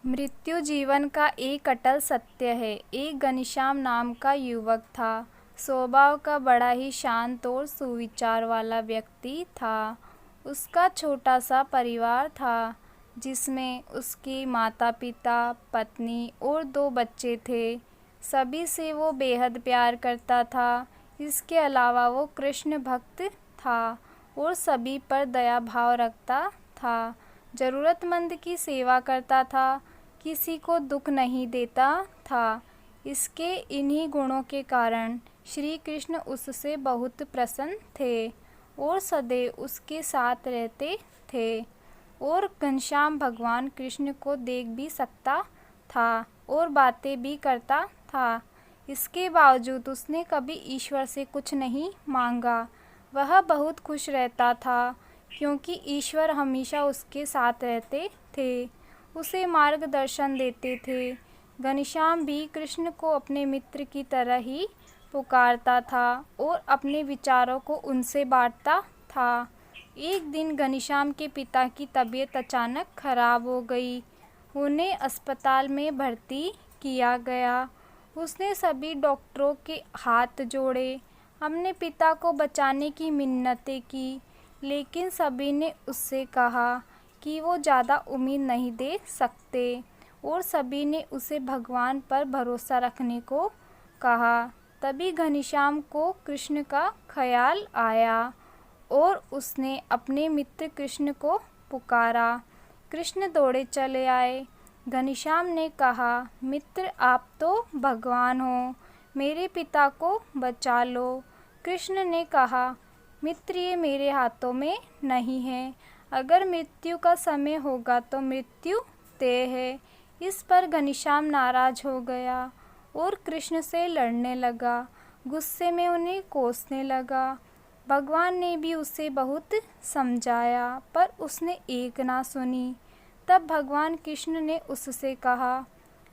मृत्यु जीवन का एक अटल सत्य है। एक घनश्याम नाम का युवक था। स्वभाव का बड़ा ही शांत और सुविचार वाला व्यक्ति था। उसका छोटा सा परिवार था जिसमें उसके माता पिता, पत्नी और 2 बच्चे थे। सभी से वो बेहद प्यार करता था। इसके अलावा वो कृष्ण भक्त था और सभी पर दया भाव रखता था। ज़रूरतमंद की सेवा करता था, किसी को दुख नहीं देता था। इसके इन्हीं गुणों के कारण श्री कृष्ण उससे बहुत प्रसन्न थे और सदैव उसके साथ रहते थे। और घनश्याम भगवान कृष्ण को देख भी सकता था और बातें भी करता था। इसके बावजूद उसने कभी ईश्वर से कुछ नहीं मांगा। वह बहुत खुश रहता था क्योंकि ईश्वर हमेशा उसके साथ रहते थे, उसे मार्गदर्शन देते थे। घनश्याम भी कृष्ण को अपने मित्र की तरह ही पुकारता था और अपने विचारों को उनसे बांटता था। एक दिन घनश्याम के पिता की तबीयत अचानक खराब हो गई। उन्हें अस्पताल में भर्ती किया गया। उसने सभी डॉक्टरों के हाथ जोड़े, अपने पिता को बचाने की मिन्नतें की, लेकिन सभी ने उससे कहा कि वो ज़्यादा उम्मीद नहीं दे सकते और सभी ने उसे भगवान पर भरोसा रखने को कहा। तभी घनश्याम को कृष्ण का ख्याल आया और उसने अपने मित्र कृष्ण को पुकारा। कृष्ण दौड़े चले आए। घनश्याम ने कहा, मित्र आप तो भगवान हो, मेरे पिता को बचा लो। कृष्ण ने कहा, मित्र ये मेरे हाथों में नहीं है। अगर मृत्यु का समय होगा तो मृत्यु तय है। इस पर घनश्याम नाराज हो गया और कृष्ण से लड़ने लगा। गुस्से में उन्हें कोसने लगा। भगवान ने भी उसे बहुत समझाया पर उसने एक ना सुनी। तब भगवान कृष्ण ने उससे कहा,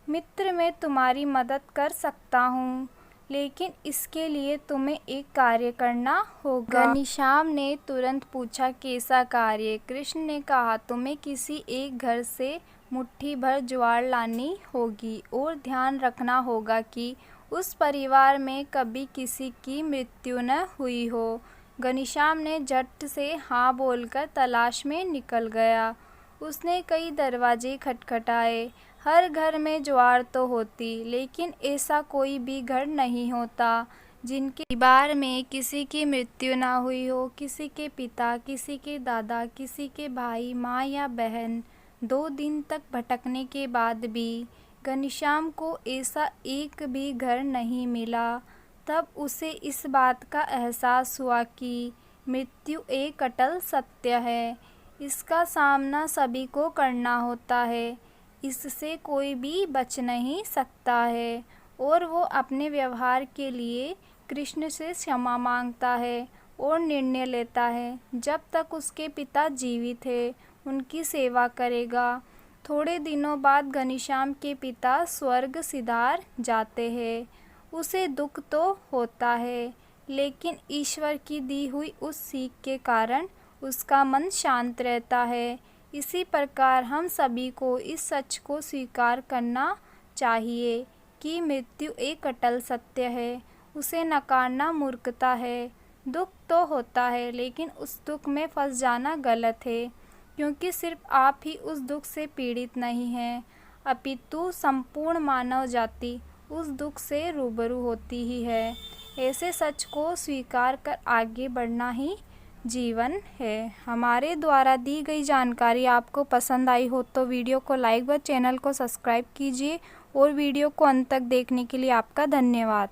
मित्र मैं तुम्हारी मदद कर सकता हूँ, लेकिन इसके लिए तुम्हें एक कार्य करना होगा। घनश्याम ने तुरंत पूछा, कैसा कार्य? कृष्ण ने कहा, तुम्हें किसी एक घर से मुट्ठी भर ज्वार लानी होगी और ध्यान रखना होगा कि उस परिवार में कभी किसी की मृत्यु न हुई हो। घनश्याम ने झट से हाँ बोलकर तलाश में निकल गया। उसने कई दरवाजे खटखटाए। हर घर में ज्वार तो होती, लेकिन ऐसा कोई भी घर नहीं होता जिनके परिवार में किसी की मृत्यु ना हुई हो। किसी के पिता, किसी के दादा, किसी के भाई, माँ या बहन। 2 दिन तक भटकने के बाद भी घनश्याम को ऐसा एक भी घर नहीं मिला। तब उसे इस बात का एहसास हुआ कि मृत्यु एक अटल सत्य है। इसका सामना सभी को करना होता है। इससे कोई भी बच नहीं सकता है और वो अपने व्यवहार के लिए कृष्ण से क्षमा मांगता है और निर्णय लेता है जब तक उसके पिता जीवित है उनकी सेवा करेगा। थोड़े दिनों बाद घनश्याम के पिता स्वर्ग सिधार जाते हैं। उसे दुख तो होता है, लेकिन ईश्वर की दी हुई उस सीख के कारण उसका मन शांत रहता है। इसी प्रकार हम सभी को इस सच को स्वीकार करना चाहिए कि मृत्यु एक अटल सत्य है। उसे नकारना मूर्खता है। दुख तो होता है, लेकिन उस दुख में फंस जाना गलत है, क्योंकि सिर्फ आप ही उस दुख से पीड़ित नहीं हैं, अपितु संपूर्ण मानव जाति उस दुख से रूबरू होती ही है। ऐसे सच को स्वीकार कर आगे बढ़ना ही जीवन है। हमारे द्वारा दी गई जानकारी आपको पसंद आई हो तो वीडियो को लाइक व चैनल को सब्सक्राइब कीजिए और वीडियो को अंत तक देखने के लिए आपका धन्यवाद।